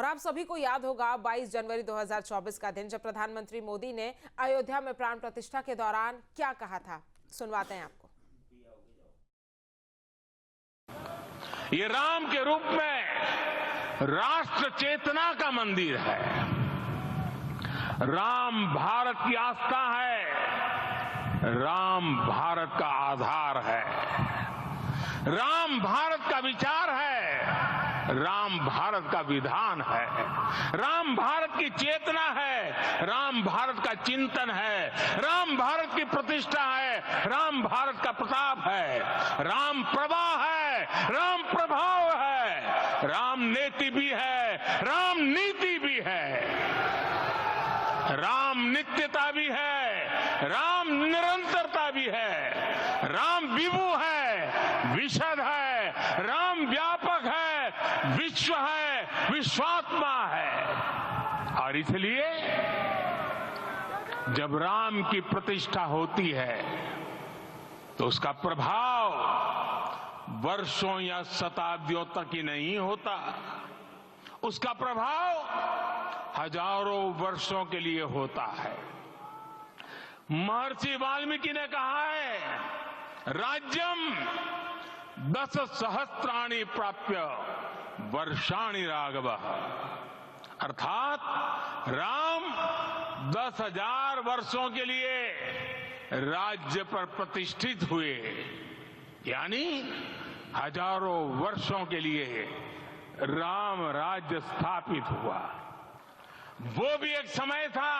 और आप सभी को याद होगा 22 जनवरी 2024 का दिन, जब प्रधानमंत्री मोदी ने अयोध्या में प्राण प्रतिष्ठा के दौरान क्या कहा था। सुनवाते हैं आपको। ये राम के रूप में राष्ट्र चेतना का मंदिर है। राम भारत की आस्था है, राम भारत का आधार है, राम भारत का विचार है, राम भारत का विधान है, राम भारत की चेतना है, राम भारत का चिंतन है, राम भारत की प्रतिष्ठा है, राम भारत का प्रताप है, राम प्रवाह है, राम प्रभाव है, राम नीति भी है, राम नीति भी है, राम नित्यता भी है, राम निरंतरता भी है, राम विभु है, विशद है, राम व्यापक है, विश्व है, विश्वात्मा है। और इसलिए जब राम की प्रतिष्ठा होती है तो उसका प्रभाव वर्षों या शताब्दियों तक ही नहीं होता, उसका प्रभाव हजारों वर्षों के लिए होता है। महर्षि वाल्मीकि ने कहा है, राज्यम 10 सहस्त्राणि प्राप्य वर्षाणि राघव, अर्थात राम 10,000 वर्षों के लिए राज्य पर प्रतिष्ठित हुए, यानी हजारों वर्षों के लिए राम राज्य स्थापित हुआ। वो भी एक समय था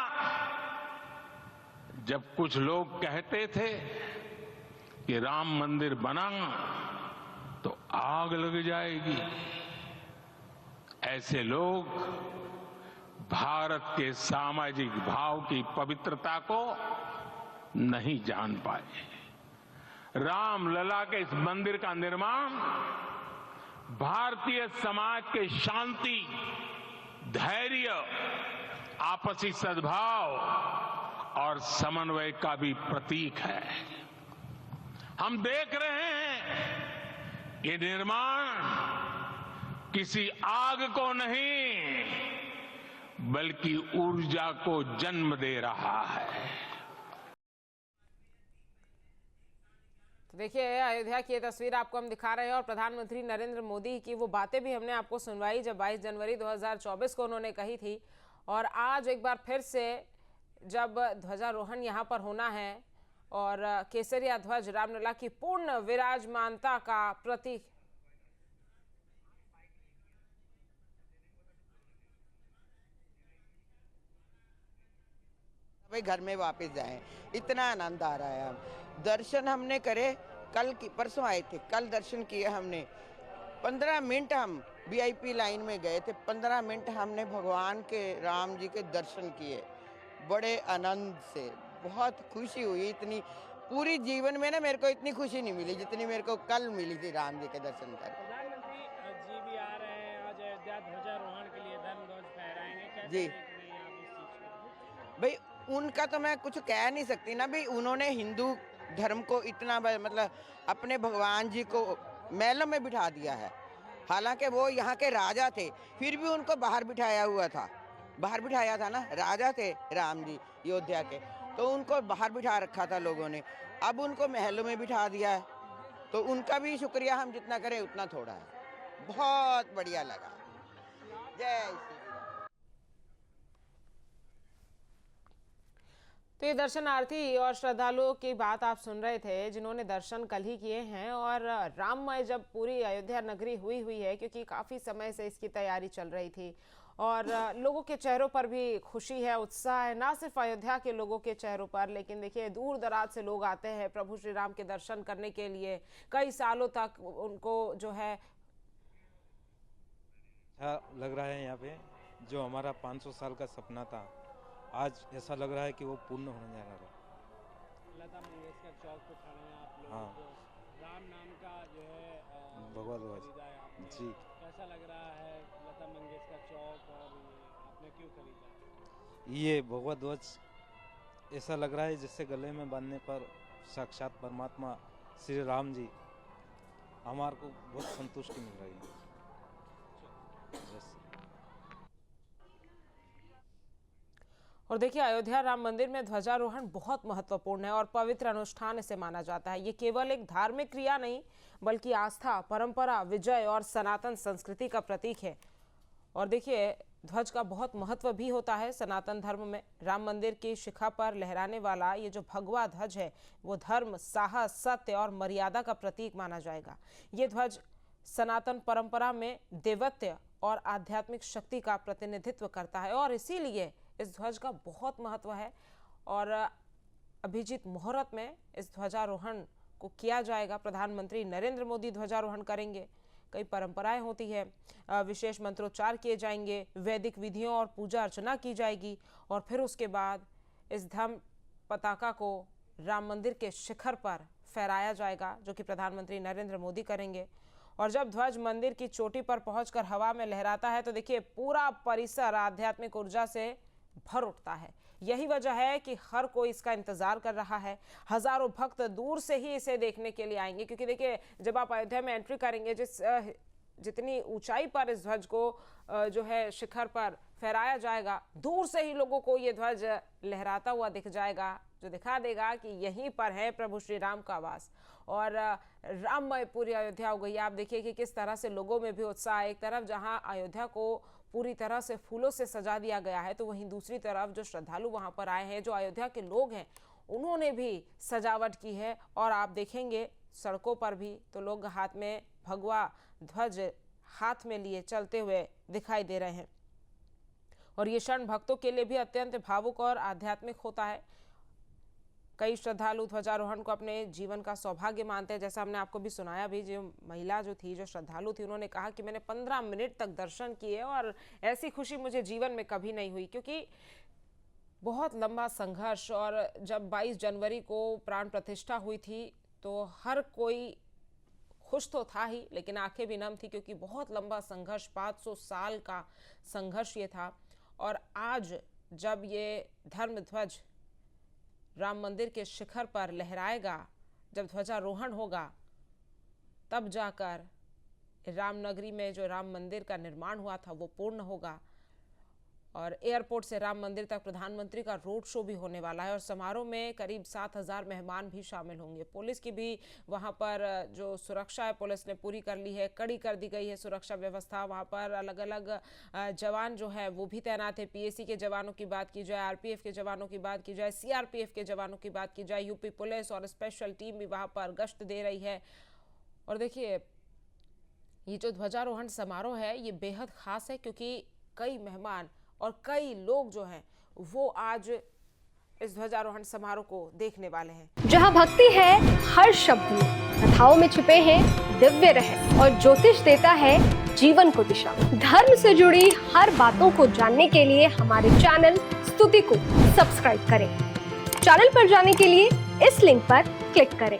जब कुछ लोग कहते थे कि राम मंदिर बना तो आग लग जाएगी। ऐसे लोग भारत के सामाजिक भाव की पवित्रता को नहीं जान पाए। रामलला के इस मंदिर का निर्माण भारतीय समाज के शांति, धैर्य, आपसी सद्भाव और समन्वय का भी प्रतीक है। हम देख रहे हैं ये निर्माण किसी आग को नहीं बल्कि ऊर्जा को जन्म दे रहा है। तो देखिए, अयोध्या की ये तस्वीर आपको हम दिखा रहे हैं और प्रधानमंत्री नरेंद्र मोदी की वो बातें भी हमने आपको सुनवाई जब 22 जनवरी 2024 को उन्होंने कही थी। और आज एक बार फिर से जब ध्वजारोहण यहाँ पर होना है और केसरिया ध्वज रामलला की पूर्ण विराजमानता का प्रतीक। भाई घर में वापस जाएं, इतना आनंद आ रहा है। हम दर्शन हमने करे, कल की परसों आए थे, कल दर्शन किए हमने। 15 मिनट हम वीआईपी लाइन में गए थे, 15 मिनट हमने भगवान के राम जी के दर्शन किए बड़े आनंद से। बहुत खुशी हुई, इतनी पूरी जीवन में ना मेरे को इतनी खुशी नहीं मिली जितनी मेरे को कल मिली थी राम जी के दर्शन कर। प्रधानमंत्री जी भी आ रहे हैं आज अयोध्या ध्वजारोहण के लिए, धर्म ध्वज फहराएंगे, कैसे जी देख रहे हैं आप इस चीज को? भाई उनका तो मैं कुछ कह नहीं सकती ना भाई, उन्होंने हिंदू धर्म को इतना मतलब अपने भगवान जी को महलों में बिठा दिया है। हालांकि वो यहाँ के राजा थे, फिर भी उनको बाहर बिठाया हुआ था, बाहर बिठाया था ना, राजा थे राम जी अयोध्या के, तो उनको बाहर बिठा रखा था लोगों ने। अब उनको महलों में बिठा दिया है, तो उनका भी शुक्रिया हम जितना करें उतना थोड़ा है। बहुत बढ़िया लगा। जय श्री। तो ये दर्शनार्थी और श्रद्धालुओं की बात आप सुन रहे थे जिन्होंने दर्शन कल ही किए हैं। और राममय जब पूरी अयोध्या नगरी हुई है, क्योंकि काफ़ी समय से इसकी तैयारी चल रही थी और लोगों के चेहरों पर भी खुशी है, उत्साह है, ना सिर्फ अयोध्या के लोगों के चेहरों पर, लेकिन देखिए दूर दराज से लोग आते हैं प्रभु श्री राम के दर्शन करने के लिए। कई सालों तक उनको जो है अच्छा लग रहा है। यहाँ पे जो हमारा 500 साल का सपना था, आज ऐसा लग रहा है कि वो पूर्ण होने जा रहा है। लता मंगेशकर चौक पे खड़े हैं आप लोग। हाँ। राम नाम का जो है भगवा ध्वज। खरीदा है आपने। जी। कैसा लग रहा है लता मंगेशकर चौक, और ये आपने क्यों खरीदा? ये भगवा ध्वज ऐसा लग रहा है जिससे गले में बांधने पर साक्षात परमात्मा श्री राम जी हमारे को बहुत संतुष्टि मिल रही है। और देखिए, अयोध्या राम मंदिर में ध्वजारोहण बहुत महत्वपूर्ण है और पवित्र अनुष्ठान इसे माना जाता है। ये केवल एक धार्मिक क्रिया नहीं, बल्कि आस्था, परंपरा, विजय और सनातन संस्कृति का प्रतीक है। और देखिए, ध्वज का बहुत महत्व भी होता है सनातन धर्म में। राम मंदिर की शिखा पर लहराने वाला ये जो भगवा ध्वज है, वो धर्म, साहस, सत्य और मर्यादा का प्रतीक माना जाएगा। ये ध्वज सनातन परंपरा में देवत्व और आध्यात्मिक शक्ति का प्रतिनिधित्व करता है और इसीलिए इस ध्वज का बहुत महत्व है। और अभिजीत मुहूर्त में इस ध्वजारोहण को किया जाएगा। प्रधानमंत्री नरेंद्र मोदी ध्वजारोहण करेंगे। कई परंपराएं होती है, विशेष मंत्रोच्चार किए जाएंगे, वैदिक विधियों और पूजा अर्चना की जाएगी और फिर उसके बाद इस धर्म पताका को राम मंदिर के शिखर पर फहराया जाएगा, जो कि प्रधानमंत्री नरेंद्र मोदी करेंगे। और जब ध्वज मंदिर की चोटी पर पहुंचकर हवा में लहराता है तो देखिए, पूरा परिसर आध्यात्मिक ऊर्जा से भर उठता है। यही वजह है कि हर कोई इसका इंतजार कर रहा है। हजारों भक्त दूर से ही इसे देखने के लिए आएंगे, क्योंकि देखिए, जब आप अयोध्या में एंट्री करेंगे, जितनी ऊंचाई पर इस ध्वज को जो है शिखर पर फहराया जाएगा, दूर से ही लोगों को ये ध्वज लहराता हुआ दिख जाएगा, जो दिखा देगा कि यहीं पर है प्रभु श्री राम का वास। और राममय पूरी अयोध्या हो गई। आप देखिए कि किस तरह से लोगों में भी उत्साह। एक तरफ जहां अयोध्या को पूरी तरह से फूलों से सजा दिया गया है, तो वहीं दूसरी तरफ जो श्रद्धालु वहां पर आए हैं, जो अयोध्या के लोग हैं, उन्होंने भी सजावट की है। और आप देखेंगे सड़कों पर भी तो लोग हाथ में भगवा ध्वज हाथ में लिए चलते हुए दिखाई दे रहे हैं। और ये क्षण भक्तों के लिए भी अत्यंत भावुक और आध्यात्मिक होता है। कई श्रद्धालु ध्वजारोहण को अपने जीवन का सौभाग्य मानते हैं। जैसा हमने आपको भी सुनाया भी, जो महिला जो थी, जो श्रद्धालु थी, उन्होंने कहा कि मैंने 15 मिनट तक दर्शन किए और ऐसी खुशी मुझे जीवन में कभी नहीं हुई, क्योंकि बहुत लंबा संघर्ष। और जब 22 जनवरी को प्राण प्रतिष्ठा हुई थी तो हर कोई खुश तो था ही, लेकिन आंखें भी नम थी, क्योंकि बहुत लंबा संघर्ष, 500 साल का संघर्ष ये था। और आज जब ये धर्म ध्वज राम मंदिर के शिखर पर लहराएगा, जब ध्वजारोहण होगा, तब जाकर रामनगरी में जो राम मंदिर का निर्माण हुआ था वो पूर्ण होगा। और एयरपोर्ट से राम मंदिर तक प्रधानमंत्री का रोड शो भी होने वाला है और समारोह में करीब 7,000 मेहमान भी शामिल होंगे। पुलिस की भी वहां पर जो सुरक्षा है, पुलिस ने पूरी कर ली है, कड़ी कर दी गई है सुरक्षा व्यवस्था। वहां पर अलग अलग जवान जो है वो भी तैनात है। पीएसी के जवानों की बात की जाए, आरपीएफ के जवानों की बात की जाए, सीआरपीएफ के जवानों की बात की जाए, यूपी पुलिस और स्पेशल टीम भी वहां पर गश्त दे रही है। और देखिए, ये जो ध्वजारोहण समारोह है ये बेहद खास है, क्योंकि कई मेहमान और कई लोग जो हैं वो आज इस ध्वजारोहण समारोह को देखने वाले हैं। जहां भक्ति है हर शब्द में, कथाओं में छुपे हैं दिव्य रहस्य और ज्योतिष देता है जीवन को दिशा। धर्म से जुड़ी हर बातों को जानने के लिए हमारे चैनल स्तुति को सब्सक्राइब करें। चैनल पर जाने के लिए इस लिंक पर क्लिक करें।